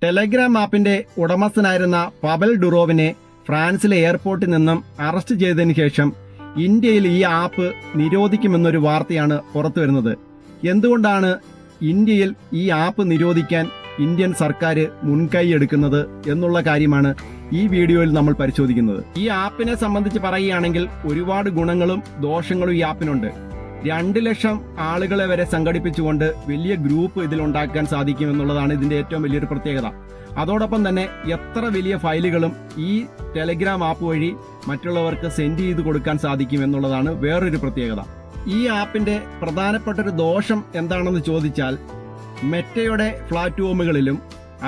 Telegram ആപ്പിന്റെ ഉടമസ്ഥനായിരുന്ന Powell ഡുറോവിനെ ഫ്രാൻസിലെ എയർപോർട്ടിൽ നിന്നും അറസ്റ്റ് ചെയ്തതിനു ശേഷം ഇന്ത്യയിൽ ഈ ആപ്പ് നിരോധിക്കുമെന്നൊരു വാർത്തയാണ് പുറത്തുവരുന്നത്. എന്തുകൊണ്ടാണ് ഇന്ത്യയിൽ ഈ ആപ്പ് നിരോധിക്കാൻ ഇന്ത്യൻ സർക്കാർ മുൻകൈ എടുക്കുന്നത് എന്നുള്ള കാര്യമാണ് ഈ വീഡിയോയിൽ നമ്മൾ പരിശോധിക്കുന്നത്. ഈ ആപ്പിനെ സംബന്ധിച്ച് പറയുകയാണെങ്കിൽ ഒരുപാട് ഗുണങ്ങളും ദോഷങ്ങളും ഈ ആപ്പിനുണ്ട്. 2 ലക്ഷം ആളുകളെ വരെ സംഘടിപ്പിച്ചുകൊണ്ട് വലിയ ഗ്രൂപ്പ് ഇതിലുണ്ടാക്കാൻ സാധിക്കും എന്നുള്ളതാണ് ഇതിന്റെ ഏറ്റവും വലിയൊരു പ്രത്യേകത. അതോടൊപ്പം തന്നെ എത്ര വലിയ ഫയലുകളും ഈ ടെലഗ്രാം ആപ്പ് വഴി മറ്റുള്ളവർക്ക് സെൻഡ് ചെയ്ത് കൊടുക്കാൻ സാധിക്കും എന്നുള്ളതാണ് വേറൊരു പ്രത്യേകത. ഈ ആപ്പിന്റെ പ്രധാനപ്പെട്ട ഒരു ദോഷം എന്താണെന്ന് ചോദിച്ചാൽ, മെറ്റയുടെ പ്ലാറ്റ്ഫോമുകളിലും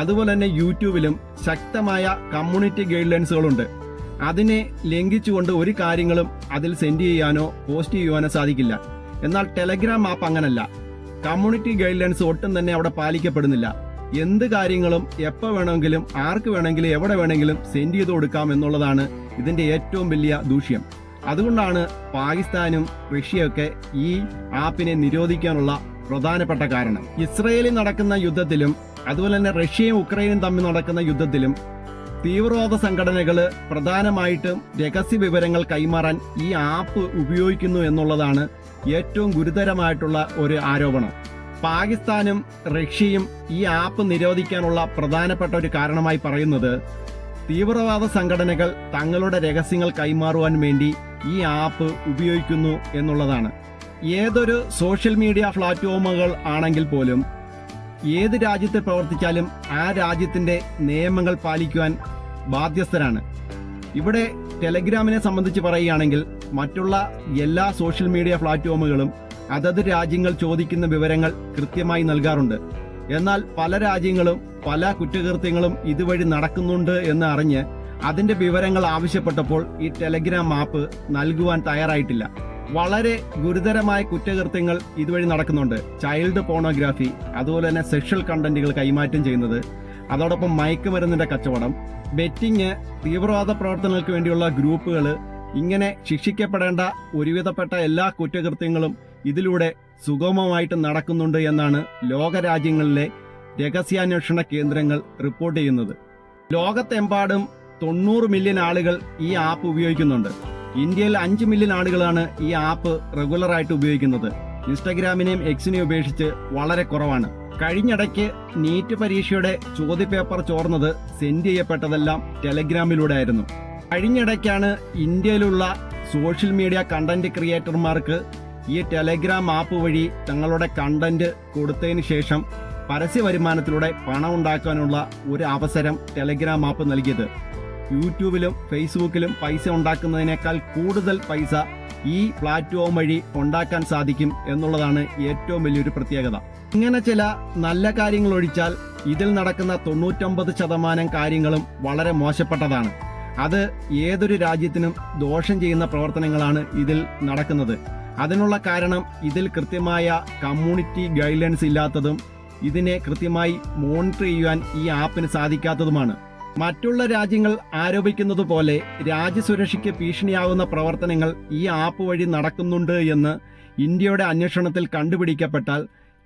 അതുപോലെ തന്നെ യൂട്യൂബിലും ശക്തമായ കമ്മ്യൂണിറ്റി ഗൈഡ് ലൈൻസുകളുണ്ട്. അതിനെ ലംഘിച്ചുകൊണ്ട് ഒരു കാര്യങ്ങളും അതിൽ സെൻഡ് ചെയ്യാനോ പോസ്റ്റ് ചെയ്യുവാനോ സാധിക്കില്ല. എന്നാൽ ടെലഗ്രാം ആപ്പ് അങ്ങനല്ല. കമ്മ്യൂണിറ്റി ഗൈഡ് ലൈൻസ് ഒട്ടും തന്നെ അവിടെ പാലിക്കപ്പെടുന്നില്ല. എന്ത് കാര്യങ്ങളും എപ്പോൾ വേണമെങ്കിലും ആർക്ക് വേണമെങ്കിലും എവിടെ വേണമെങ്കിലും സെൻഡ് ചെയ്ത് കൊടുക്കാം എന്നുള്ളതാണ് ഇതിന്റെ ഏറ്റവും വലിയ ദൂഷ്യം. അതുകൊണ്ടാണ് പാകിസ്ഥാനും റഷ്യയൊക്കെ ഈ ആപ്പിനെ നിരോധിക്കാനുള്ള പ്രധാനപ്പെട്ട കാരണം. ഇസ്രയേലിൽ നടക്കുന്ന യുദ്ധത്തിലും അതുപോലെ തന്നെ റഷ്യയും ഉക്രൈനും തമ്മിൽ നടക്കുന്ന യുദ്ധത്തിലും തീവ്രവാദ സംഘടനകൾ പ്രധാനമായിട്ടും രഹസ്യ വിവരങ്ങൾ കൈമാറാൻ ഈ ആപ്പ് ഉപയോഗിക്കുന്നു എന്നുള്ളതാണ് ഏറ്റവും ഗുരുതരമായിട്ടുള്ള ഒരു ആരോപണം. പാകിസ്ഥാനും റഷ്യയും ഈ ആപ്പ് നിരോധിക്കാനുള്ള പ്രധാനപ്പെട്ട ഒരു കാരണമായി പറയുന്നത് തീവ്രവാദ സംഘടനകൾ തങ്ങളുടെ രഹസ്യങ്ങൾ കൈമാറുവാൻ വേണ്ടി ഈ ആപ്പ് ഉപയോഗിക്കുന്നു എന്നുള്ളതാണ്. ഏതൊരു സോഷ്യൽ മീഡിയ പ്ലാറ്റ്ഫോമുകൾ ആണെങ്കിൽ പോലും ഏത് രാജ്യത്ത് പ്രവർത്തിച്ചാലും ആ രാജ്യത്തിന്റെ നിയമങ്ങൾ പാലിക്കുവാൻ ബാധ്യസ്ഥരാണ്. ഇവിടെ ടെലഗ്രാമിനെ സംബന്ധിച്ച് പറയുകയാണെങ്കിൽ മറ്റുള്ള എല്ലാ സോഷ്യൽ മീഡിയ പ്ലാറ്റ്ഫോമുകളും അതത് രാജ്യങ്ങൾ ചോദിക്കുന്ന വിവരങ്ങൾ കൃത്യമായി നൽകാറുണ്ട്. എന്നാൽ പല രാജ്യങ്ങളും പല കുറ്റകൃത്യങ്ങളും ഇതുവഴി നടക്കുന്നുണ്ട് എന്ന് അറിഞ്ഞ് അതിന്റെ വിവരങ്ങൾ ആവശ്യപ്പെട്ടപ്പോൾ ഈ ടെലഗ്രാം ആപ്പ് നൽകുവാൻ തയ്യാറായിട്ടില്ല. വളരെ ഗുരുതരമായ കുറ്റകൃത്യങ്ങൾ ഇതുവഴി നടക്കുന്നുണ്ട്. ചൈൽഡ് പോർണോഗ്രാഫി, അതുപോലെ തന്നെ സെക്ഷൽ കണ്ടന്റുകൾ കൈമാറ്റം ചെയ്യുന്നത്, അതോടൊപ്പം മയക്കുമരുന്നിന്റെ കച്ചവടം, ബെറ്റിംഗ്, തീവ്രവാദ പ്രവർത്തനങ്ങൾക്ക് വേണ്ടിയുള്ള ഗ്രൂപ്പുകൾ, ഇങ്ങനെ ശിക്ഷിക്കപ്പെടേണ്ട ഒരുവിധപ്പെട്ട എല്ലാ കുറ്റകൃത്യങ്ങളും ഇതിലൂടെ സുഗമമായിട്ട് നടക്കുന്നുണ്ട് എന്നാണ് ലോകരാജ്യങ്ങളിലെ രഹസ്യാന്വേഷണ കേന്ദ്രങ്ങൾ റിപ്പോർട്ട് ചെയ്യുന്നത്. ലോകത്തെമ്പാടും 90 മില്യൺ ആളുകൾ ഈ ആപ്പ് ഉപയോഗിക്കുന്നുണ്ട്. ഇന്ത്യയിൽ 5 മില്യൺ ആളുകളാണ് ഈ ആപ്പ് റെഗുലറായിട്ട് ഉപയോഗിക്കുന്നത്. ഇൻസ്റ്റഗ്രാമിനെയും എക്സിനെയും ഉപേക്ഷിച്ച് വളരെ കുറവാണ്. കഴിഞ്ഞിടയ്ക്ക് നീറ്റ് പരീക്ഷയുടെ ചോദ്യപേപ്പർ ചോർന്നത് സെൻഡ് ചെയ്യപ്പെട്ടതെല്ലാം ടെലഗ്രാമിലൂടെ ആയിരുന്നു. കഴിഞ്ഞിടയ്ക്കാണ് ഇന്ത്യയിലുള്ള സോഷ്യൽ മീഡിയ കണ്ടന്റ് ക്രിയേറ്റർമാർക്ക് ഈ ടെലഗ്രാം ആപ്പ് വഴി തങ്ങളുടെ കണ്ടന്റ് കൊടുത്തതിന് ശേഷം പരസ്യ വരുമാനത്തിലൂടെ പണം ഉണ്ടാക്കാനുള്ള ഒരു അവസരം ടെലഗ്രാം ആപ്പ് നൽകിയത്. യൂട്യൂബിലും ഫേസ്ബുക്കിലും പൈസ ഉണ്ടാക്കുന്നതിനേക്കാൾ കൂടുതൽ പൈസ ഈ പ്ലാറ്റ്ഫോം വഴി ഉണ്ടാക്കാൻ സാധിക്കും എന്നുള്ളതാണ് ഏറ്റവും വലിയൊരു പ്രത്യേകത. ഇങ്ങനെ ചില നല്ല കാര്യങ്ങൾ ഒഴിച്ചാൽ ഇതിൽ നടക്കുന്ന 99% കാര്യങ്ങളും വളരെ മോശപ്പെട്ടതാണ്. അത് ഏതൊരു രാജ്യത്തിനും ദോഷം ചെയ്യുന്ന പ്രവർത്തനങ്ങളാണ് ഇതിൽ നടക്കുന്നത്. അതിനുള്ള കാരണം ഇതിൽ കൃത്യമായ കമ്മ്യൂണിറ്റി ഗൈഡ് ലൈൻസ് ഇല്ലാത്തതും ഇതിനെ കൃത്യമായി മോണിറ്റർ ചെയ്യുവാൻ ഈ ആപ്പിന് സാധിക്കാത്തതുമാണ്. മറ്റുള്ള രാജ്യങ്ങൾ ആരോപിക്കുന്നത് പോലെ രാജ്യസുരക്ഷയ്ക്ക് ഭീഷണിയാവുന്ന പ്രവർത്തനങ്ങൾ ഈ ആപ്പ് വഴി നടക്കുന്നുണ്ട് എന്ന് ഇന്ത്യയുടെ അന്വേഷണത്തിൽ കണ്ടുപിടിക്കപ്പെട്ടാൽ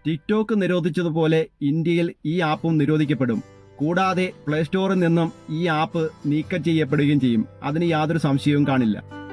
ടിക്ടോക്ക് നിരോധിച്ചതുപോലെ ഇന്ത്യയിൽ ഈ ആപ്പും നിരോധിക്കപ്പെടും. കൂടാതെ പ്ലേ സ്റ്റോറിൽ നിന്നും ഈ ആപ്പ് നീക്കം ചെയ്യപ്പെടുകയും ചെയ്യും. അതിന് യാതൊരു സംശയവും കാണില്ല.